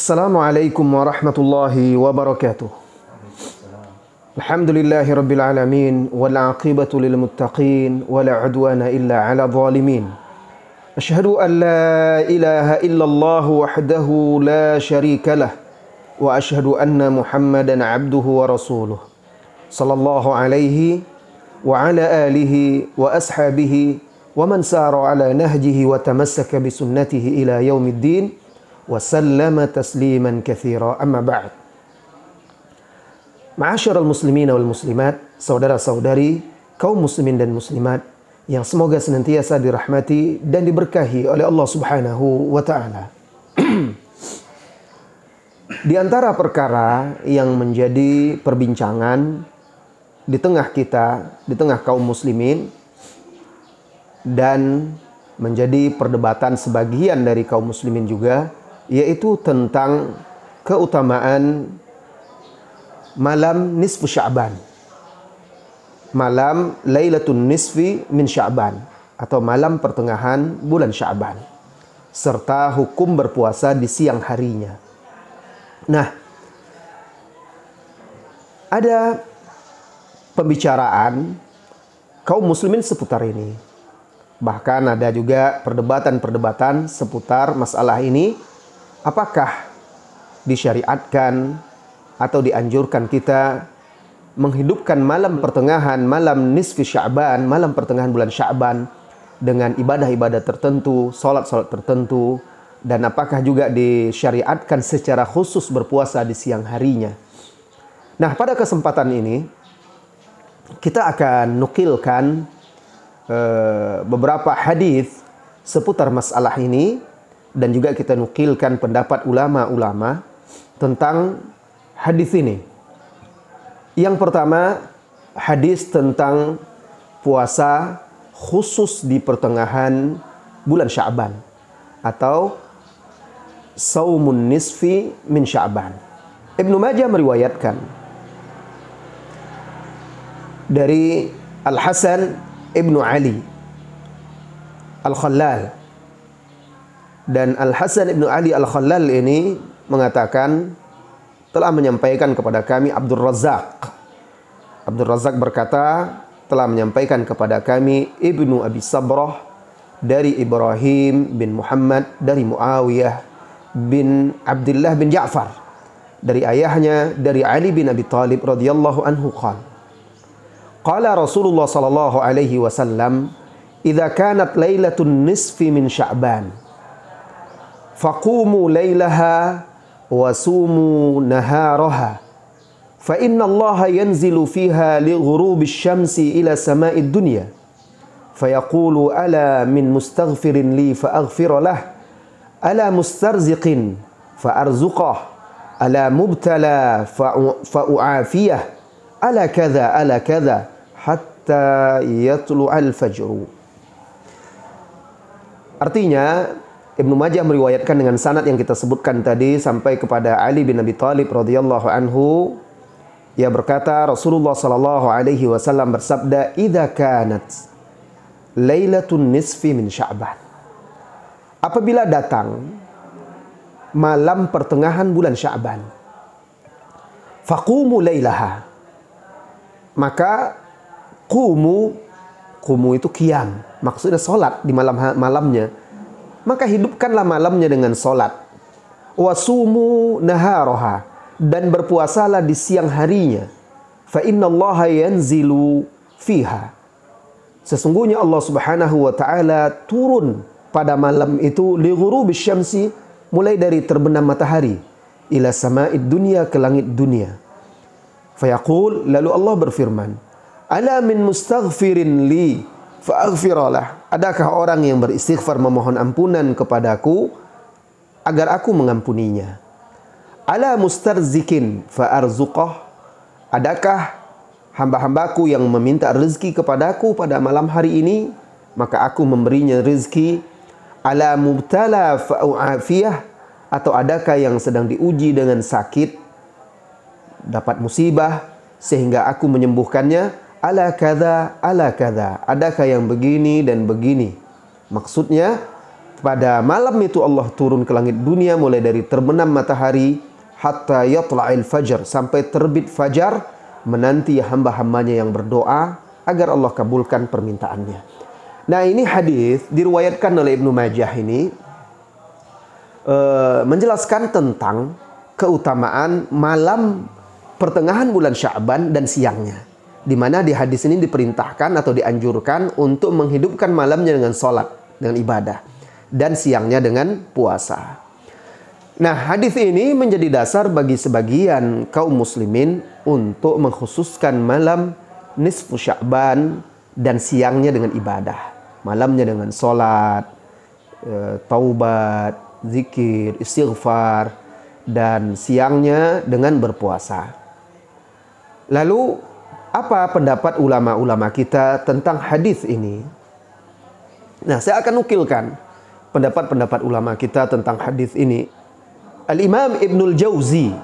Assalamualaikum warahmatullahi wabarakatuh. Alhamdulillahi rabbil alamin wal aqibatu lil muttaqin wala udwana illa ala zalimin. Asyhadu an la ilaha illallah wahdahu la syarika lah wa asyhadu anna Muhammadan abduhu wa rasuluh. Sallallahu alaihi wa ala alihi wa ashabihi wa man sara ala nahjihi wa tamassaka bi sunnatihi ila yaumiddin. Wasallama tasliman katsira, amma ba'd. Ma'asyiral muslimin wal muslimat, saudara-saudari kaum muslimin dan muslimat yang semoga senantiasa dirahmati dan diberkahi oleh Allah Subhanahu wa taala. Di antara perkara yang menjadi perbincangan di tengah kita, di tengah kaum muslimin, dan menjadi perdebatan sebagian dari kaum muslimin juga, yaitu tentang keutamaan malam nisfu Sya'ban, malam Lailatul Nisfi min Sya'ban, atau malam pertengahan bulan Sya'ban, serta hukum berpuasa di siang harinya. Nah, ada pembicaraan kaum muslimin seputar ini. Bahkan ada juga perdebatan-perdebatan seputar masalah ini. Apakah disyariatkan atau dianjurkan kita menghidupkan malam pertengahan, malam nisfi Sya'ban, malam pertengahan bulan Sya'ban dengan ibadah-ibadah tertentu, salat-salat tertentu, dan apakah juga disyariatkan secara khusus berpuasa di siang harinya. Nah, pada kesempatan ini kita akan nukilkan beberapa hadis seputar masalah ini, dan juga kita nukilkan pendapat ulama-ulama tentang hadis ini. Yang pertama, hadis tentang puasa khusus di pertengahan bulan Sya'ban atau Saumun Nisfi min Sya'ban. Ibnu Majah meriwayatkan dari Al-Hasan Ibnu Ali Al-Khallal. Dan Al-Hasan Ibnu Ali Al-Khallal ini mengatakan, telah menyampaikan kepada kami Abdul Razak. Abdul Razak berkata, telah menyampaikan kepada kami Ibnu Abi Sabrah dari Ibrahim bin Muhammad dari Muawiyah bin Abdullah bin Ja'far dari ayahnya dari Ali bin Abi Thalib radhiyallahu anhu qala, qala Rasulullah sallallahu alaihi wasallam, idza kanat lailatun nisfi min Sya'ban faqumu lailaha wa sumu naharaha fa inna Allaha yanzilu fiha li ghurubi syamsi ila sama'id dunya fayaqulu ala min mustaghfirin li fa aghfir lah, ala mustarziqin fa arzuqah, ala mubtala fa u'afiyah, ala kadha hatta yatlu'al fajru. Artinya, Ibnu Majah meriwayatkan dengan sanad yang kita sebutkan tadi sampai kepada Ali bin Abi Thalib radhiyallahu anhu. Ia berkata, Rasulullah sallallahu alaihi wasallam bersabda, "Idza kanat lailatun nisfi min Sya'ban." Apabila datang malam pertengahan bulan Sya'ban, faqumu lailaha, maka qumu itu qiyam, maksudnya salat di malamnya. Maka hidupkanlah malamnya dengan solat. Wasumu naharaha, dan berpuasalah di siang harinya. Fa inna Allaha yanzilu fiha, sesungguhnya Allah Subhanahu wa taala turun pada malam itu li ghurubis syamsi, mulai dari terbenam matahari, ila sama'id dunya, ke langit dunia. Fayaqul, lalu Allah berfirman, ala min mustaghfirin li fa'aghfiralah, adakah orang yang beristighfar memohon ampunan kepadaku agar aku mengampuninya? Ala mustarzikin fa'arzuqah, adakah hamba-hambaku yang meminta rezeki kepadaku pada malam hari ini, maka aku memberinya rezeki? Ala mubtala fa'u'afiyah, atau adakah yang sedang diuji dengan sakit, dapat musibah sehingga aku menyembuhkannya? Ala kadza, adakah yang begini dan begini? Maksudnya pada malam itu Allah turun ke langit dunia mulai dari terbenam matahari hatta yatla'il fajar, sampai terbit fajar, menanti hamba-hambanya yang berdoa agar Allah kabulkan permintaannya. Nah, ini hadis diriwayatkan oleh Ibnu Majah ini menjelaskan tentang keutamaan malam pertengahan bulan Sya'ban dan siangnya, di mana di hadis ini diperintahkan atau dianjurkan untuk menghidupkan malamnya dengan sholat, dengan ibadah, dan siangnya dengan puasa. Nah, hadis ini menjadi dasar bagi sebagian kaum muslimin untuk mengkhususkan malam nisfu Sya'ban dan siangnya dengan ibadah. Malamnya dengan sholat, taubat, zikir, istighfar, dan siangnya dengan berpuasa. Lalu, apa pendapat ulama-ulama kita tentang hadis ini? Nah, saya akan nukilkan pendapat-pendapat ulama kita tentang hadis ini. Al-Imam Ibnul Jauzi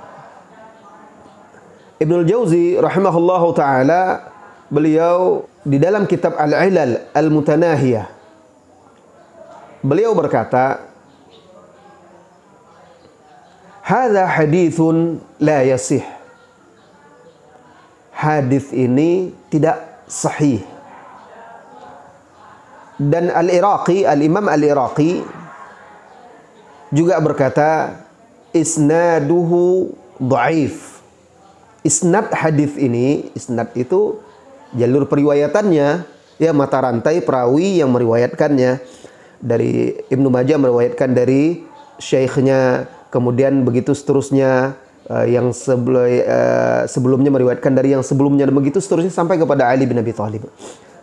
rahimahullahu ta'ala, beliau di dalam kitab Al-Ilal Al-Mutanahiyah, beliau berkata, hadza hadithun la yasih. Hadis ini tidak sahih. Dan Al-Imam Al-Iraqi juga berkata, isnaduhu dhaif. Isnad hadis ini, isnad itu jalur periwayatannya, ya, mata rantai perawi yang meriwayatkannya. Dari Ibnu Majah meriwayatkan dari syekhnya, kemudian begitu seterusnya, yang sebelumnya meriwayatkan dari yang sebelumnya, dan begitu seterusnya sampai kepada Ali bin Abi Thalib.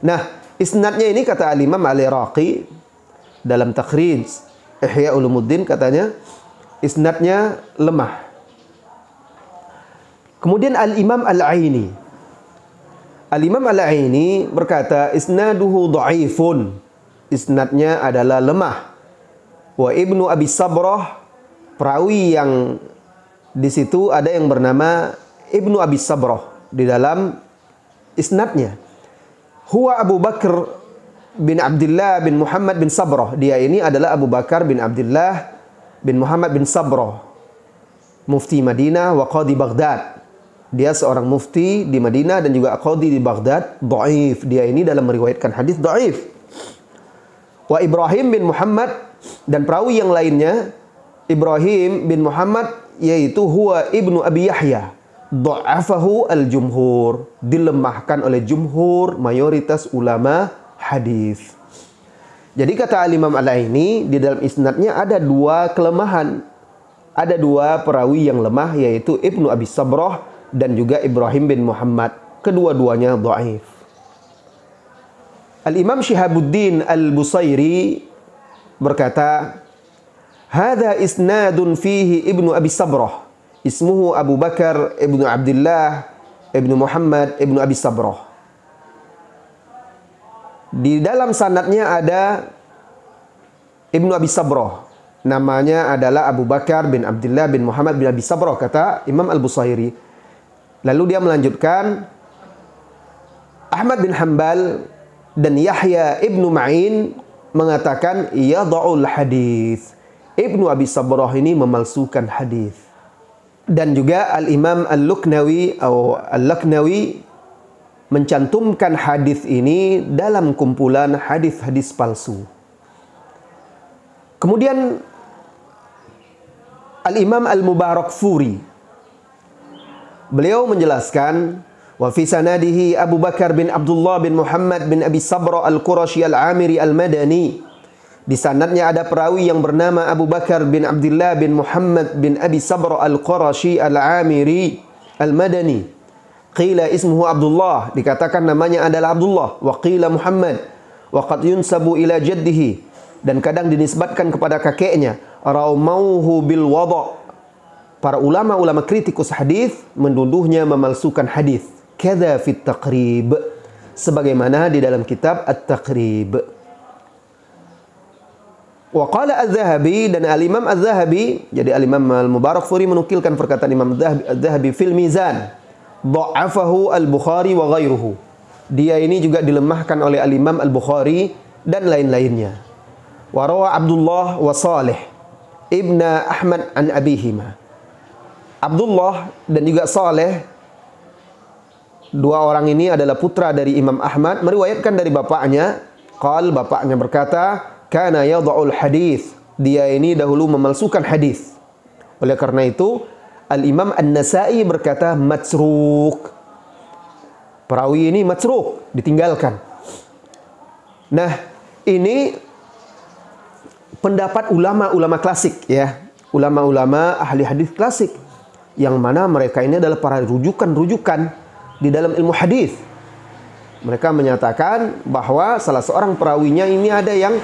Nah, isnadnya ini kata Al-Imam Al-Iraqi dalam takhrij Ihya Ulumuddin, katanya isnadnya lemah. Kemudian Al-Imam Al-Aini berkata, isnaduhu dha'ifun. Isnadnya adalah lemah. Wa Ibnu Abi Sabrah, perawi yang di situ ada yang bernama Ibnu Abi Sabrah di dalam isnadnya. Huwa Abu Bakar bin Abdullah bin Muhammad bin Sabrah. Dia ini adalah Abu Bakar bin Abdullah bin Muhammad bin Sabrah, mufti Madinah wa qadi Baghdad. Dia seorang mufti di Madinah dan juga qadi di Baghdad. Dhaif. Dia ini dalam meriwayatkan hadis dhaif. Wa Ibrahim bin Muhammad, dan perawi yang lainnya Ibrahim bin Muhammad, yaitu huwa Ibnu Abi Yahya. Dha'afahu al-jumhur. Dilemahkan oleh jumhur, mayoritas ulama hadis. Jadi kata Al-Imam Al-Aini, di dalam isnadnya ada dua kelemahan. Ada dua perawi yang lemah, yaitu Ibnu Abi Sabrah dan juga Ibrahim bin Muhammad. Kedua-duanya dhaif. Al-Imam Syihabuddin Al-Busairi berkata, hadza isnadun fihi Ibnu Abi Sabrah, ismuhu Abu Bakar Ibnu Abdullah Ibnu Muhammad Ibnu Abi Sabrah. Di dalam sanadnya ada Ibnu Abi Sabrah, namanya adalah Abu Bakar bin Abdullah bin Muhammad bin Abi Sabrah, kata Imam Al-Busairi. Lalu dia melanjutkan, Ahmad bin Hanbal dan Yahya Ibnu Ma'in mengatakan yadha'ul hadis. Ibnu Abi Sabrah ini memalsukan hadis. Dan juga Al-Imam Al-Luqnawi atau Al-Luqnawi mencantumkan hadis ini dalam kumpulan hadis-hadis palsu. Kemudian Al-Imam Al-Mubarakfuri, beliau menjelaskan, wa fi sanadihi Abu Bakar bin Abdullah bin Muhammad bin Abi Sabrah Al-Qurashi Al-Amiri Al-Madani. Di sanadnya ada perawi yang bernama Abu Bakar bin Abdullah bin Muhammad bin Abi Sabrah Al-Qurashi Al-Amiri Al-Madani. Qila ismuhu Abdullah, dikatakan namanya adalah Abdullah. Wa qila Muhammad, wa qad yunsabu ila jaddihi, dan kadang dinisbatkan kepada kakeknya. Raumauhu bil wada'. Para ulama-ulama kritikus hadis menuduhnya memalsukan hadis. Kadza fit taqrib, sebagaimana di dalam kitab At-Taqrib. Wa qala Az-Zahabi, dan Al-Imam Az-Zahabi, jadi Al-Imam Al-Mubarakfuri menukilkan perkataan Imam Az-Zahabi fil Mizan, dha'afahu Al-Bukhari wa ghairuhu. Dia ini juga dilemahkan oleh Al-Imam Al-Bukhari dan lain-lainnya. Wa rawa Abdullah wa Salih ibna Ahmad an abihima. Abdullah dan juga Saleh, dua orang ini adalah putra dari Imam Ahmad, meriwayatkan dari bapaknya. Bapaknya berkata, kana yadha'ul hadis. Dia ini dahulu memalsukan hadis. Oleh karena itu, Al-Imam An-Nasa'i berkata matsruk. Perawi ini matsruk, ditinggalkan. Nah, ini pendapat ulama-ulama klasik ya. Ulama-ulama ahli hadis klasik, yang mana mereka ini adalah para rujukan-rujukan di dalam ilmu hadis. Mereka menyatakan bahwa salah seorang perawinya ini ada yang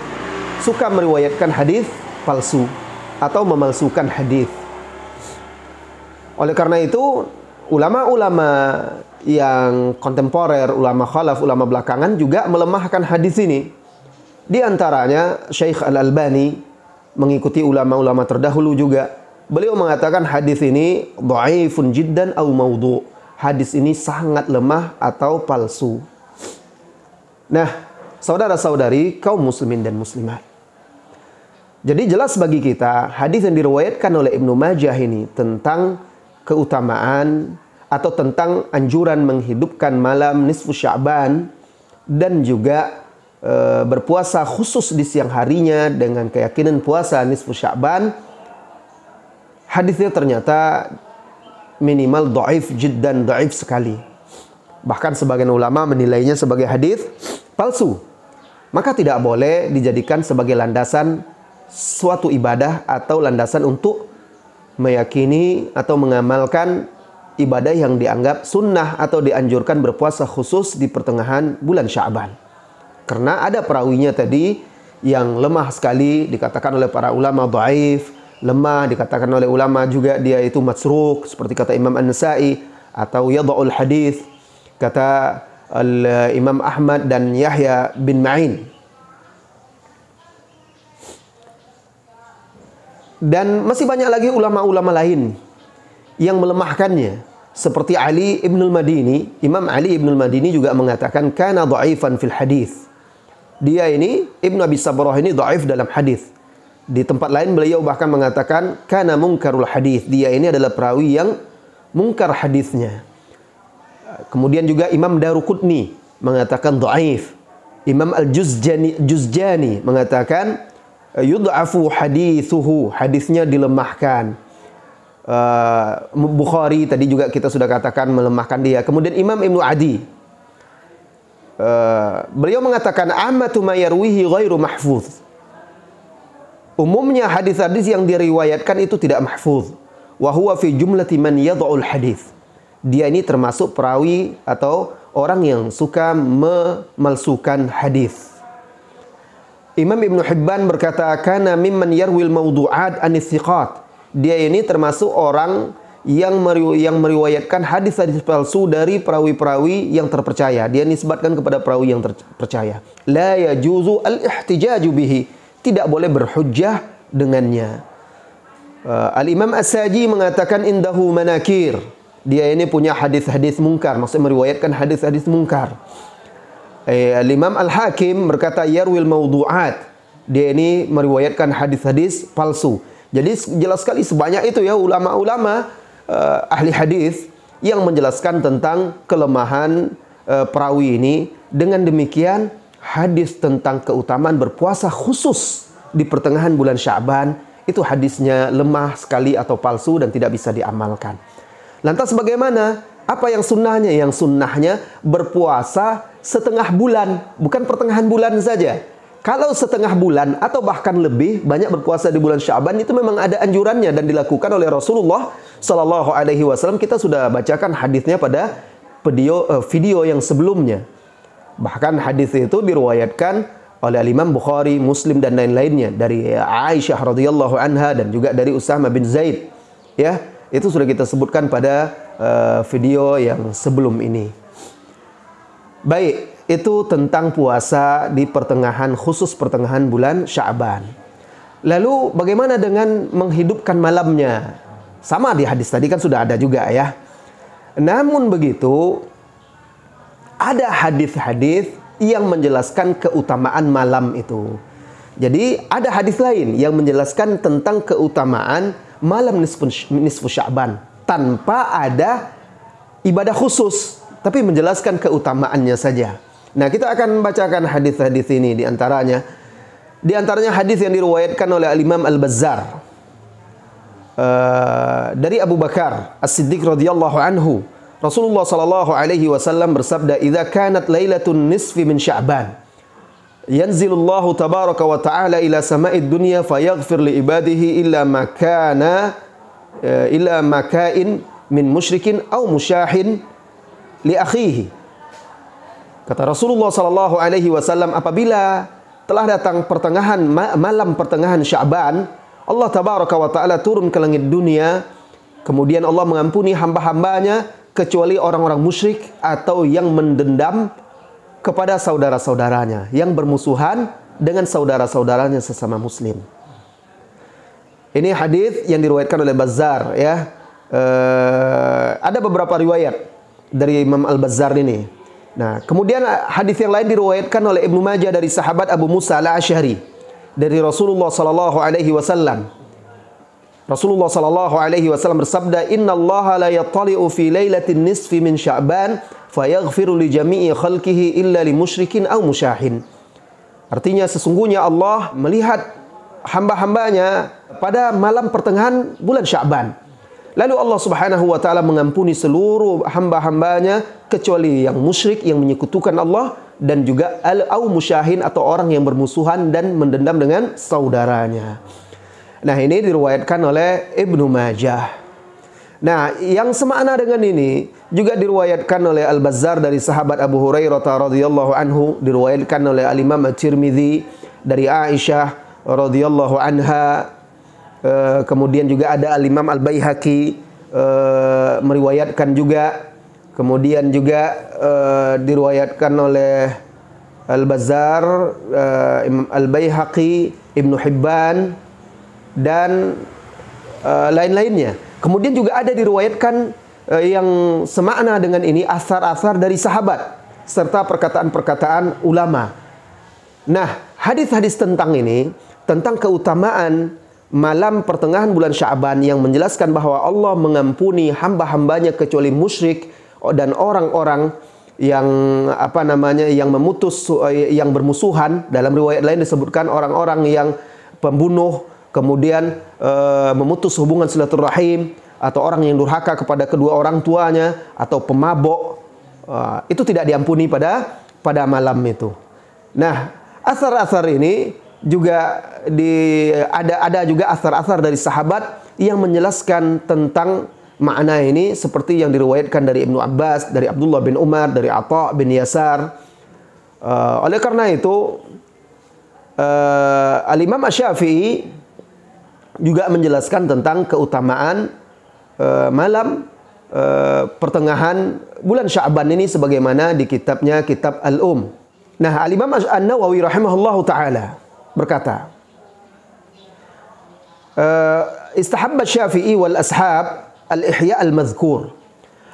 suka meriwayatkan hadis palsu atau memalsukan hadis. Oleh karena itu, ulama-ulama yang kontemporer, ulama khalaf, ulama belakangan juga melemahkan hadis ini. Di antaranya Syekh Al-Albani, mengikuti ulama-ulama terdahulu juga. Beliau mengatakan hadis ini dhaifun jiddan au maudhu'. Hadis ini sangat lemah atau palsu. Nah, saudara-saudari kaum muslimin dan muslimat. Jadi jelas bagi kita hadis yang diriwayatkan oleh Ibnu Majah ini tentang keutamaan atau tentang anjuran menghidupkan malam nisfu Sya'ban dan juga berpuasa khusus di siang harinya dengan keyakinan puasa nisfu Sya'ban. Hadisnya ternyata minimal dhaif jiddan, dhaif sekali. Bahkan sebagian ulama menilainya sebagai hadis palsu. Maka tidak boleh dijadikan sebagai landasan suatu ibadah atau landasan untuk meyakini atau mengamalkan ibadah yang dianggap sunnah atau dianjurkan berpuasa khusus di pertengahan bulan Sya'ban. Karena ada perawinya tadi yang lemah sekali, dikatakan oleh para ulama dhaif, lemah, dikatakan oleh ulama juga dia itu matsruk, seperti kata Imam An-Nasa'i, atau yadha'ul hadis, kata Imam Ahmad dan Yahya bin Ma'in. Dan masih banyak lagi ulama-ulama lain yang melemahkannya, seperti Ali ibn al-Madini. Imam Ali ibn al-Madini juga mengatakan kana dha'ifan fil hadis. Dia ini, Ibnu Abi Sabrah ini dhaif dalam hadis. Di tempat lain beliau bahkan mengatakan kana munkarul hadis. Dia ini adalah perawi yang mungkar hadisnya. Kemudian juga Imam Daruqutni mengatakan dhaif. Imam Al-Juzjani mengatakan yud'afu hadithuhu, hadisnya dilemahkan. Bukhari tadi juga kita sudah katakan melemahkan dia. Kemudian Imam Ibnu Adi, beliau mengatakan ammatu ma yarwihi ghairu mahfuz. Umumnya hadis-hadis yang diriwayatkan itu tidak mahfuz. Wa huwa fi jumlati man yadha'ul hadis. Dia ini termasuk perawi atau orang yang suka memalsukan hadis. Imam Ibnu Hibban berkata kana mimman yarwil mawdu'at anis thiqat. Dia ini termasuk orang yang meriwayatkan hadis-hadis palsu dari perawi-perawi yang terpercaya. Dia nisbatkan kepada perawi yang terpercaya. La yajuzu al-ihtijaju bihi. Tidak boleh berhujjah dengannya. Al-Imam As-Saji mengatakan indahu manakir. Dia ini punya hadis-hadis mungkar, maksudnya meriwayatkan hadis-hadis mungkar. Al-Imam Al-Hakim berkata yarwil mawdu'at. Dia ini meriwayatkan hadis-hadis palsu. Jadi jelas sekali sebanyak itu ya ulama-ulama ahli hadis yang menjelaskan tentang kelemahan perawi ini. Dengan demikian hadis tentang keutamaan berpuasa khusus di pertengahan bulan Sya'ban itu hadisnya lemah sekali atau palsu dan tidak bisa diamalkan. Lantas bagaimana? Apa yang sunnahnya? Yang sunnahnya berpuasa setengah bulan, bukan pertengahan bulan saja. Kalau setengah bulan atau bahkan lebih banyak berpuasa di bulan Sya'ban itu memang ada anjurannya dan dilakukan oleh Rasulullah Sallallahu Alaihi Wasallam. Kita sudah bacakan hadisnya pada video yang sebelumnya. Bahkan hadis itu diriwayatkan oleh Imam Bukhari, Muslim dan lain-lainnya dari Aisyah radhiyallahu anha dan juga dari Usama bin Zaid. Ya, itu sudah kita sebutkan pada video yang sebelum ini. Baik, itu tentang puasa di pertengahan, khusus pertengahan bulan Sya'ban. Lalu bagaimana dengan menghidupkan malamnya? Sama di hadis tadi kan sudah ada juga ya. Namun begitu, ada hadis-hadis yang menjelaskan keutamaan malam itu. Jadi ada hadis lain yang menjelaskan tentang keutamaan malam nisfu Sya'ban tanpa ada ibadah khusus, tapi menjelaskan keutamaannya saja. Nah, kita akan bacakan hadis-hadis ini di antaranya hadis yang diriwayatkan oleh Al-Imam Al-Bazzar dari Abu Bakar As-Siddiq radhiyallahu anhu. Rasulullah sallallahu alaihi wasallam bersabda, "Idza kanat lailatun nisfi min Sya'ban, yanzilullahu tabaraka wa ta'ala ila sama'id dunya fayaghfir li ibadihi illa makain min musyrikin aw musyahin li akhihi." Kata Rasulullah sallallahu alaihi wasallam, apabila telah datang malam pertengahan Sya'ban, Allah tabaraka wa ta'ala turun ke langit dunia, kemudian Allah mengampuni hamba-hambanya kecuali orang-orang musyrik atau yang mendendam kepada saudara-saudaranya, yang bermusuhan dengan saudara-saudaranya sesama muslim. Ini hadis yang diriwayatkan oleh Bazzar, ya. Ada beberapa riwayat dari Imam Al-Bazzar ini. Nah, kemudian hadis yang lain diriwayatkan oleh Ibnu Majah dari sahabat Abu Musa Al-Asy'ari dari Rasulullah sallallahu alaihi wasallam. Rasulullah sallallahu alaihi wasallam bersabda, "Innallaha la yattali'u fi lailatin nisfi min Sya'ban fayaghfiru li jami'i khalqihi illa li musyrikin aw musyahin." Artinya sesungguhnya Allah melihat hamba-hambanya pada malam pertengahan bulan Sya'ban. Lalu Allah Subhanahu wa taala mengampuni seluruh hamba-hambanya kecuali yang musyrik, yang menyekutukan Allah, dan juga au musyahin atau orang yang bermusuhan dan mendendam dengan saudaranya. Nah, ini diriwayatkan oleh Ibnu Majah. Nah, yang semakna dengan ini juga diriwayatkan oleh Al-Bazzar dari sahabat Abu Hurairah radhiyallahu anhu, diriwayatkan oleh Al-Imam At-Tirmidzi dari Aisyah radhiyallahu anha. Kemudian juga ada Al-Imam Al-Baihaqi meriwayatkan juga. Kemudian juga diriwayatkan oleh Al-Bazzar, Imam Al-Baihaqi, Ibnu Hibban, dan lain-lainnya. Kemudian juga ada diriwayatkan yang semakna dengan ini asar-asar dari sahabat serta perkataan-perkataan ulama. Nah, hadis-hadis tentang ini, tentang keutamaan malam pertengahan bulan Sya'ban yang menjelaskan bahwa Allah mengampuni hamba-hambanya kecuali musyrik dan orang-orang yang yang yang bermusuhan. Dalam riwayat lain disebutkan orang-orang yang pembunuh, kemudian memutus hubungan silaturahim, atau orang yang durhaka kepada kedua orang tuanya, atau pemabok, itu tidak diampuni pada malam itu. Nah, asar-asar ini juga ada juga asar-asar dari sahabat yang menjelaskan tentang makna ini, seperti yang diriwayatkan dari Ibnu Abbas, dari Abdullah bin Umar, dari Atha bin Yasar. Oleh karena itu, Al-Imam Asy-Syafi'i juga menjelaskan tentang keutamaan malam pertengahan bulan Sya'ban ini sebagaimana di kitabnya Kitab Al-Um. Nah, Al-Imam An-Nawawi rahimahullahu taala berkata, istahabba Syafi'i wal ashab al-ihya al-madhkur.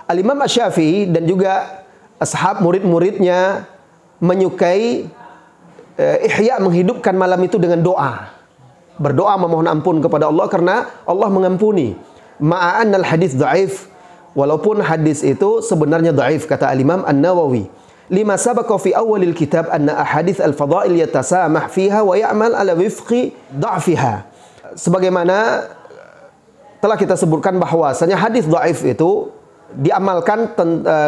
Al-Imam Asy-Syafi'i dan juga ashab murid-muridnya menyukai ihya, menghidupkan malam itu dengan doa. Berdoa memohon ampun kepada Allah karena Allah mengampuni. Ma'an al-hadis dhaif, walaupun hadis itu sebenarnya dhaif, kata Al-Imam An-Nawawi. Lima sabaqa fi awalil kitab anna ahadits al-fadail yatasamah fiha wa ya'mal ala wifqi dha'fiha. Sebagaimana telah kita sebutkan bahwasanya hadis dhaif itu diamalkan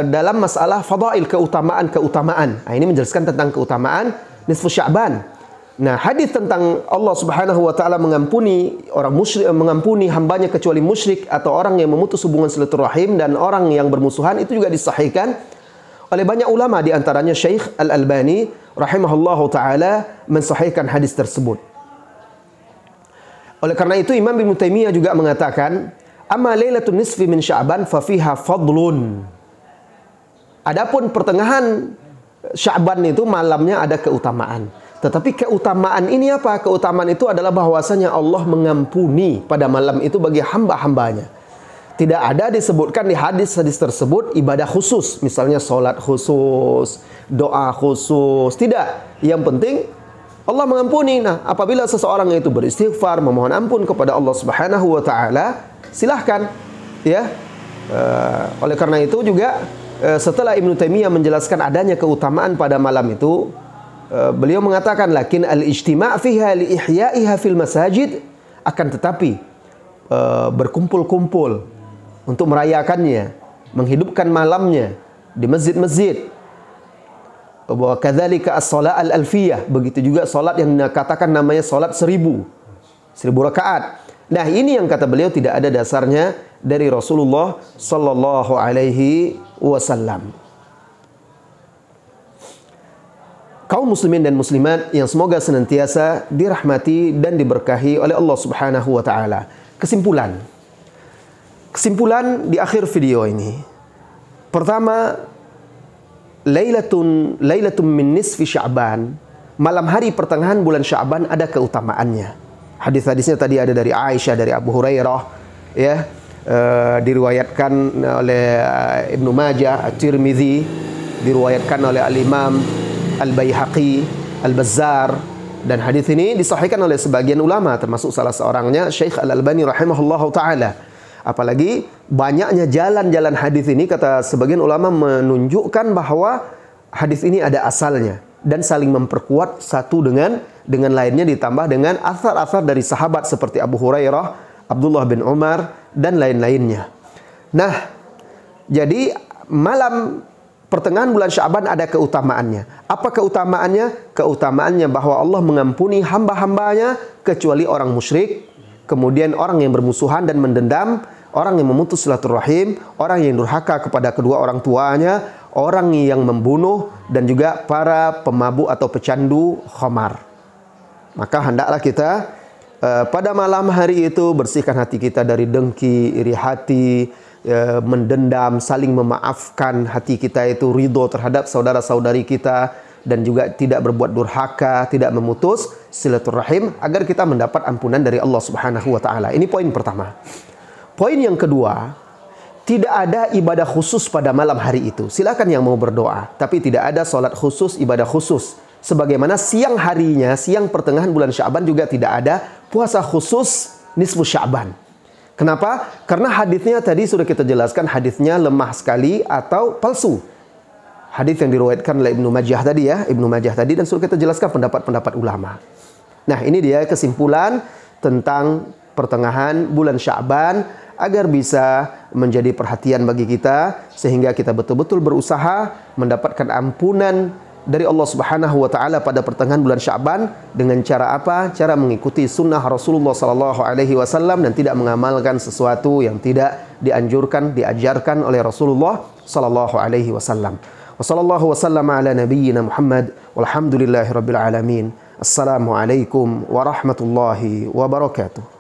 dalam masalah fadail, keutamaan. Nah, ini menjelaskan tentang keutamaan nisfu Sya'ban. Nah, hadis tentang Allah Subhanahu wa taala mengampuni orang musyrik, mengampuni hambanya kecuali musyrik atau orang yang memutus hubungan silaturahim dan orang yang bermusuhan, itu juga disahihkan oleh banyak ulama, di antaranya Syekh Al-Albani rahimahullahu taala mensahihkan hadis tersebut. Oleh karena itu Imam Ibnu Taimiyah juga mengatakan, "Amma lailatun nisfi min Sya'ban fa fiha fadlun." Adapun pertengahan Sya'ban itu malamnya ada keutamaan. Tetapi keutamaan ini apa? Keutamaan itu adalah bahwasanya Allah mengampuni pada malam itu bagi hamba-hambanya. Tidak ada disebutkan di hadis-hadis tersebut ibadah khusus, misalnya sholat khusus, doa khusus. Tidak. Yang penting Allah mengampuni. Nah, apabila seseorang itu beristighfar, memohon ampun kepada Allah Subhanahu wa taala, silahkan ya. Oleh karena itu juga setelah Ibnu Taimiyah menjelaskan adanya keutamaan pada malam itu, beliau mengatakan lakin al-ijtima' fiha li ihya'iha fil masajid, akan tetapi berkumpul-kumpul untuk merayakannya, menghidupkan malamnya di masjid-masjid. Wa kadzalika as-shalah al-alfiyah, begitu juga salat yang dikatakan namanya salat 1000 rakaat. Nah, ini yang kata beliau tidak ada dasarnya dari Rasulullah sallallahu alaihi wasallam. Kaum muslimin dan muslimat yang semoga senantiasa dirahmati dan diberkahi oleh Allah Subhanahu wa taala. Kesimpulan di akhir video ini. Pertama, Lailatun min nisfi Sya'ban, malam hari pertengahan bulan Sya'ban ada keutamaannya. Hadis-hadisnya tadi ada dari Aisyah, dari Abu Hurairah, ya, diriwayatkan oleh Ibnu Majah, At-Tirmidzi, diriwayatkan oleh Al-Imam Al-Baihaqi, Al-Bazzar, dan hadis ini disahihkan oleh sebagian ulama, termasuk salah seorangnya Syekh Al-Albani rahimahullahu taala. Apalagi banyaknya jalan-jalan hadis ini, kata sebagian ulama, menunjukkan bahwa hadis ini ada asalnya dan saling memperkuat satu dengan lainnya, ditambah dengan asar-asar dari sahabat seperti Abu Hurairah, Abdullah bin Umar, dan lain-lainnya. Nah, jadi malam pertengahan bulan Sya'ban ada keutamaannya. Apa keutamaannya? Keutamaannya bahwa Allah mengampuni hamba-hambanya kecuali orang musyrik, kemudian orang yang bermusuhan dan mendendam, orang yang memutus silaturahim, orang yang durhaka kepada kedua orang tuanya, orang yang membunuh, dan juga para pemabuk atau pecandu khamar. Maka hendaklah kita pada malam hari itu bersihkan hati kita dari dengki, iri hati, mendendam, saling memaafkan, hati kita itu ridho terhadap saudara-saudari kita, dan juga tidak berbuat durhaka, tidak memutus silaturahim, agar kita mendapat ampunan dari Allah Subhanahu wa taala. Ini poin pertama. Poin yang kedua, tidak ada ibadah khusus pada malam hari itu. Silakan yang mau berdoa, tapi tidak ada salat khusus, ibadah khusus. Sebagaimana siang harinya, siang pertengahan bulan Sya'ban juga tidak ada puasa khusus nisfu Sya'ban. Kenapa? Karena hadisnya tadi sudah kita jelaskan, hadisnya lemah sekali atau palsu. Hadis yang diriwayatkan oleh Ibnu Majah tadi, ya, Ibnu Majah tadi, dan sudah kita jelaskan pendapat-pendapat ulama. Nah, ini dia kesimpulan tentang pertengahan bulan Sya'ban, agar bisa menjadi perhatian bagi kita, sehingga kita betul-betul berusaha mendapatkan ampunan dari Allah Subhanahu wa taala pada pertengahan bulan Sya'ban. Dengan cara apa? Cara mengikuti sunnah Rasulullah sallallahu alaihi wasallam dan tidak mengamalkan sesuatu yang tidak dianjurkan, diajarkan oleh Rasulullah sallallahu alaihi wasallam. Wassallallahu wasallama ala nabiyyina Muhammad walhamdulillahi rabbil alamin. Assalamualaikum warahmatullahi wabarakatuh.